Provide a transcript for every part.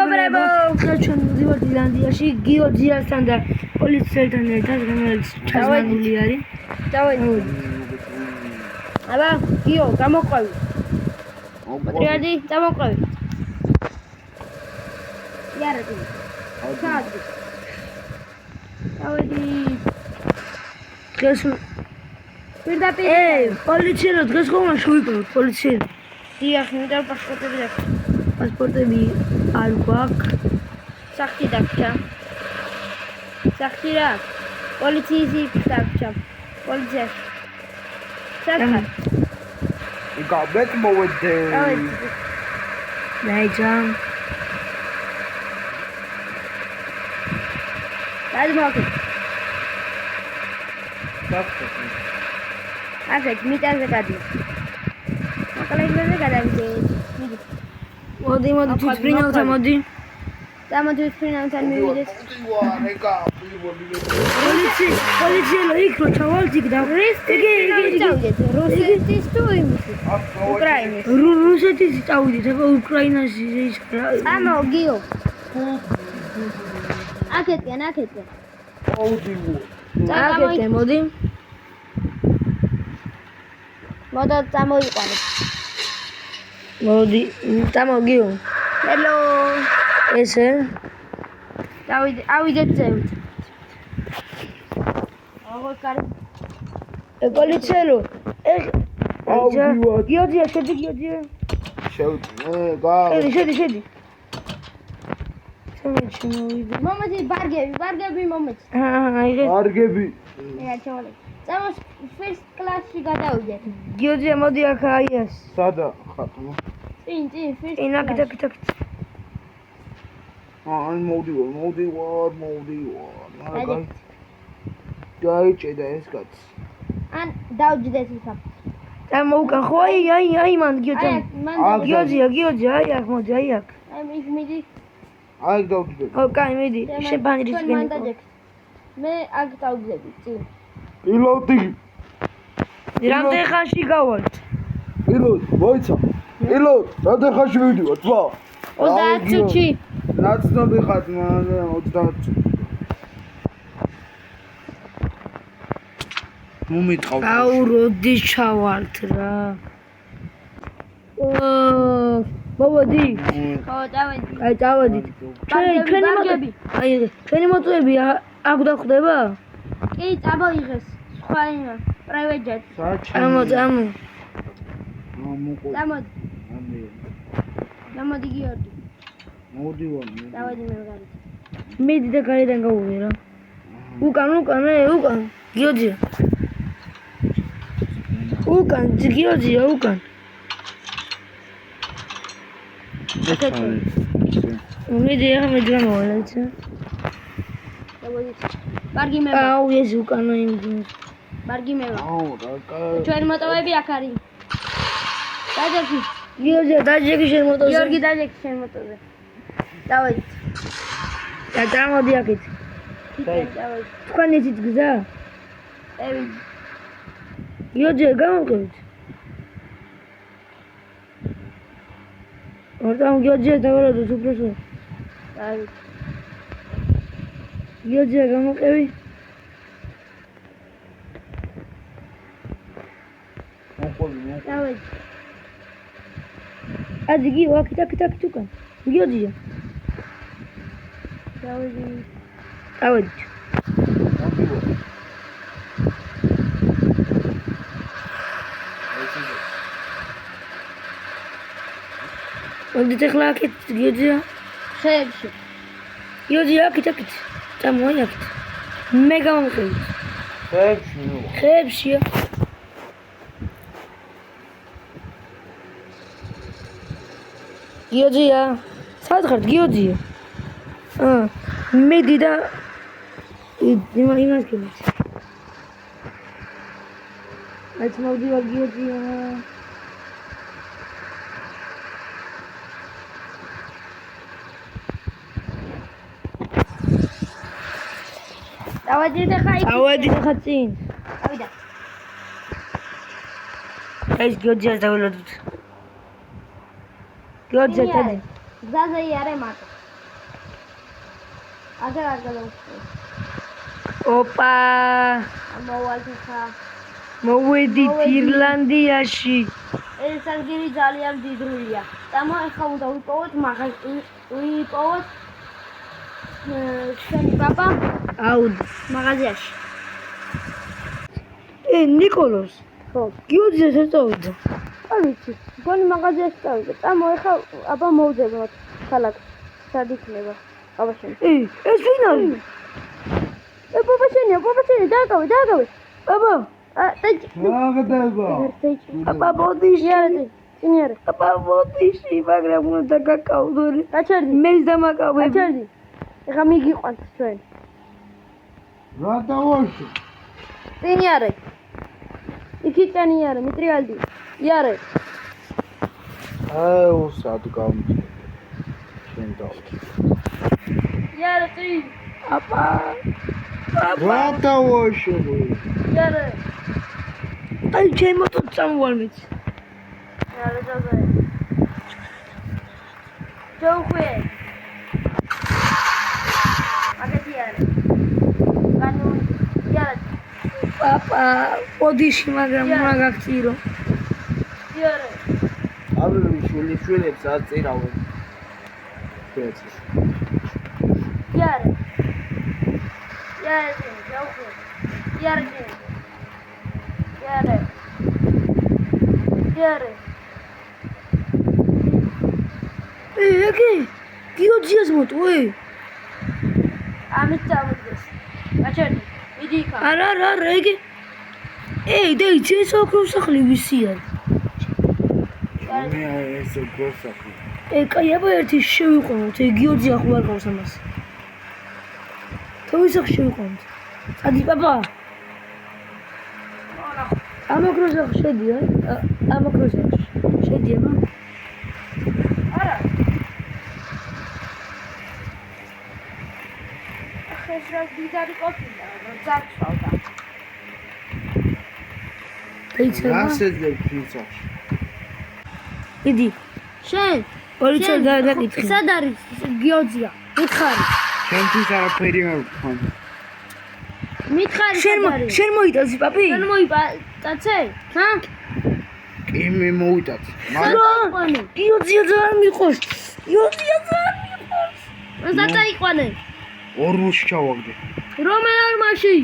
მეგობრებო, ჩვენ მივიდით ირლანდიაში გიორჯიასთან და პოლიციელთან ერთად, რომელიც ჩაზმანული არის. დავედი. აბა, გიო, გამოყვევი. პატრიარდი, გამოყვევი. იარაღი. საათი. დავედი. დღეს პირდაპირ. პოლიციელო დღეს ხომ შევიკავოთ პოლიციელო. დიახ, იმიტომ პასპორტები დაქვს. პასპორტები არ გვაქვს. სახთი დაგჭა. სახთი რა? პოლიციის იქ დაგჭა. პოლიციაში. სახთი. იგავეთ მოვედე. დაიჯამ. დაიჯამო. სახთი. ასეთ მიტაზე გადი. აკალეგზე გადავიდე. მოდი თვითფრინავთა მოდი. გამოდი თვითფრინავთან მივიდეთ. პოლიციელო იქ რო ჩავალთ იქ და რუსეთის თუ იმისი? უკრაინის. რუსეთის წავიდეთ, აბა უკრაინაში ის რა. ამო გიო. აკეთიან. აკეთე მოდი. მოდა წამოიყვანე. მოდი, წამოგიო. ჰელო. ესე ავიდეთ ზევით. აღარ კარი. პოლიციელო. გიორჯია, შედი გიორჯია. შედი. შემოვიდე. მომეცი ბარგები მომეცი. აიღე. ბარგები. ჩავალე. წამოს first class-ში გადავიდეთ. გიორჯია, მოდი აქ აიას. სადა ხატო? წინ first. აკეთ. ან მოვდივარ. გაიჭედა ეს კაცი. ან დავჯდეთ იქა. მოუკან ხო აი მან გიორჯია აი აქ მოდი აი აქ. აი მიდი. აი დავჯდეთ. ო კაი მიდი შეფანირის გენიკო. მე აქ დავჯდები წინ. პილოტი. რამდენ ხანში გავალთ? პილოტი, მოიცა. პილოტ, რამდენ ხანში მივიდივართ, ვა? 30 წუთში. ნაცნობი ხარ, 30. მომიტყავ. აუ როდი ჩავალთ რა. მოვედი. ხო, დავედი. აი წავედით. ჩვენი მოწვევები აქ დახვდება? კი, წამოიღეს. სხვა ინა, private jet. ამო. გამოდი გიორგი. მოვდივარ. დავედი მე გარეთ. მიდი და გარედან გავუვე რა. უკან. გიორჯია. უკან. მიდი ახლა მე გამოვალეთ. დავედი. ბარგი მე. აუ ეს უკანო იმდენ. ბარგი მე. აუ რა კაი. ჩვენი მოტოვები აქ არის. დაჯექი. გიორჯია დაჯექი შენ მოტოზე. გიორგი დაჯექი შენ მოტოზე. დავედი. და წამოდი აქეთ. დავედი. თქვენ იცით გზა? დავედი. გიორჯია გამოვყევით. ორტამ გიორჯია დავალოდოთ უბრალოდ. დავედი. გიორჯია გამოვყევი. დავედი. ადი გიო აქეთ უკან. გიორჯია. დავედი. მოდით ახლა აქეთ გიორჯია. ხეებში. გიორჯია აქეთ. წამოი აქეთ. მე გამოვყევით. ხეებშია. გიორჯია. სად ხართ გიორჯია? მიდი და იმას გემეთ. აი მოვდივარ გიორჯია. დავედი ხა წინ. დავიდა. ეს გიორჯიას დაველოდოთ. გიორჯია დადი. გზაზე იარე მარტო. აგერ არ გადავხსნე. ოპა მოვალთიხა. მოვედით ირლანდიაში ეს ადგილი ძალიან დიდრულია. და ეხლა უნდა ვიპოვოთ ვიპოვოთ შენი პაპა აუდ მაღაზიაში. ნიკოლოს ხო. გიოძიას ეწოვიდა არ ვიცი. გონი მაღაზიაში წავიდე. ეხლა აბა მოვძებნოთ ქალაქ. სად იქნება? აბა შენი. ეს ვინ არის? პაპა შენი, დააკავე. აბა აგდება. აბა ბოდიში წინიარე. აბა ბოდიში მაგრამ უნდა გაკავდორი გაჩერდი. მე დამაკავე გაჩერდი. ეხლა მიგიყვანთ ჩვენ. რა დავაშო? წინიარე. იქით წინიარე, მიტრიალდი. იარე. აუ სად გამწე. შენ დავა. იარე წინ. აბა რა დავაშო? იარე. აი ჩემო თუ წამვალმეც იარე ძაღლი. ჯოუხვე. აგეთი იარე. განუ იარე. პაპა ბოდიში მაგრამ უნდა გაგწირო იარე. აბლი შვილებს აწირავენ. შეეცი. იარე. იარე ჯოუხვე. იარე. იარე. იარე. ეგე გიოძიას მოტო ამით წავიდეს. გაჩერდი. მიდი იქა. არა ეგე და იცი ეს ოქროს სახლი ვისი არის მე ეს გოსაკი. კაი აბა ერთი შევიყვანოთ გიოძია ხო არ ყავს ამას თუ ისე შევიყვანოთ ადი პაპა ამ ოქროს სახლში შედია ამ ოქროს სახლში შედია მა არა. ეს რა დიდარი ყოფილა, რომ ძარცვალდა. დაიწერა რასეძებ ფიცაში? იდი შენ პოლიცია დააკითხე სად არის გიოძია? მითხარი. შენთვის არაფერი არ ვქონ. მითხარი შენ მოიტაცი პაპი შენ მოიპატაცე? ჰა? კი მე მოვიტაც. მაგრამ გიოძია ძალიან მიყვარს რა დაიყვანე? ორმოს ჩავაგდე. რომელ არმაში?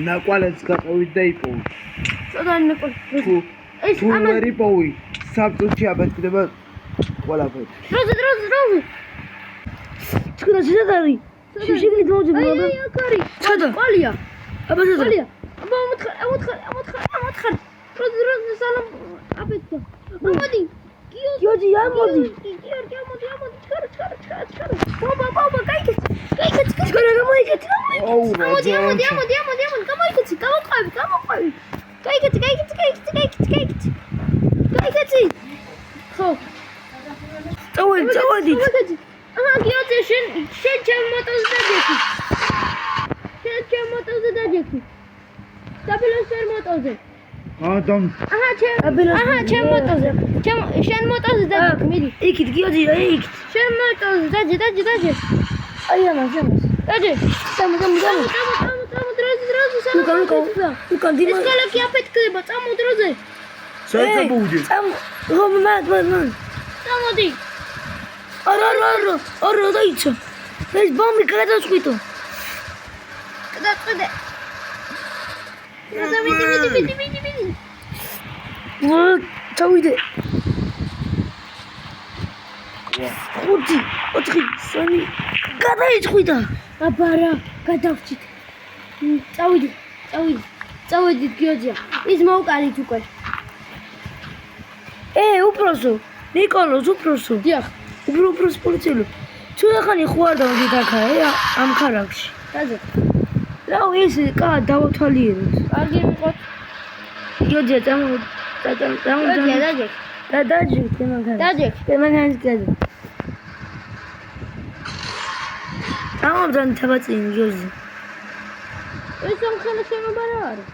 ნაკვალებს გაყევით და იპოვე. ცოტა ნეკო. ეს თუ ვერ იპოვი, საბჭოთში აბეთქდება ყველაფერი. როზე. თქვენ შეიძლება არის შეგიძლიათ მოვძებნო აი, აბა აქ არის. ცოტა ყოლია. აბა ცოტა ყოლია. აბა მოთხარ. როზე სალამ აბეთქო. მოდი. გიოძი ამოდი ჩქარა. ბაბა, გაიგეთ. ჩქარა გამოიგეთ აუ რა მოდი, გამოიგეთ, გამოყვები. გაიგეთ. ხო. წავედით აჰა, გიოძე, შენ ჩემ მოტოზე დაჯექი. დაბილოს ვერ მოტოზე. ადამ აჰა, ჩემ მოტოზე. შენ მოტოზე დაჯექი, მიდი. იქით გიოძი იქით შენ მოტოზე დაჯე. აი ამას დაჯე. წამო დროზე. უკან დიმა ეს ქალაქი აფეთქდება, წამო დროზე. საერთოდ წამო მან წამოდი. არა დაიცა ეს ბომბი გადაწყვიტო გადაწყვეტე. მიდი. წავიდე 5 4 3 გადაიწყვიტა აბა რა, გადავჭით. წავედით გიოძია. ის მოუკარით უკვე. უпросо ნიკოლოს უпросо დიახ. უბრალოდ პოლიციელი თუ ახალი ხო არ დავდით აქ ამ ქალაქში დაძე. რა ეს დავათვალიეროთ კარგი ვიყოთ. გიოძია წამო დაჯე. დაჯე თემაგან გაძე ამობდან თაბაწინი გიოძია ეს სამხელა შენობა რა არის?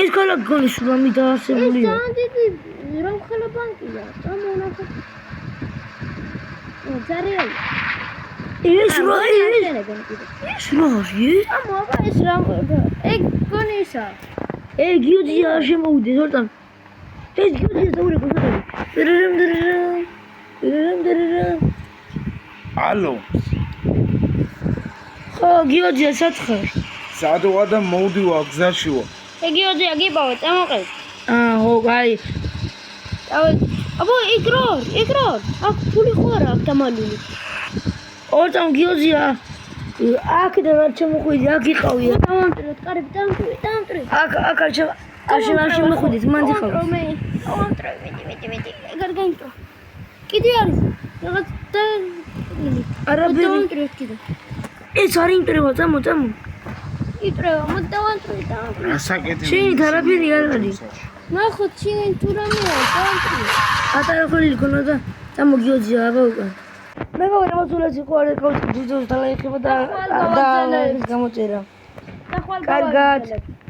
ეს ქალაქ გოლის რომ დაასებულია ძალიან დიდი რომხელა ბანკია. წამო ნახოთ. ძალიან. ეს რა ის? შენებენ კიდე. ეს როი? ამო აბა ეს რა ეგ გონისა. გიოძია შემოვიდეს ვარტან. ეს გიოძია დაურე გასაგები. ალო, ხო გიოძია საცხარ. სადოა და მოვდივა გზაში ვარ. ეგიოძია გიბავე, წამოყევ. ხო, აი. აბა იგრორ. აქ ფული ხო არა აქ დამალული. ორტამ გიოძია. აქედან არ შემოხვიდი, აქ იყავია. დავამტრეთ, კარები დავამტრეთ. აქ არ შემოხვიდით, მან დიხავს. დავამტრე, მიდი. ეგარ გაიმტრო. კიდე არის. რაღაც და არაფერი. დავამტრეთ კიდე. ეს არ იმტრევა, წამო. იტრევა, მოდი დავამტრე. ასაკეთი. შენით არაფერი არ არის. ნახოთ, შენ თუ რამეა, დავამტრე. ატარახული გქონდა და წამო გიოძია, აბა უკან. მე გავამოსულაც იყო არ ეკავთ ჯუჯოს დალაიხება და და ხვალ გამოწერა. და ხვალ კარგად. გავაგზავნებ.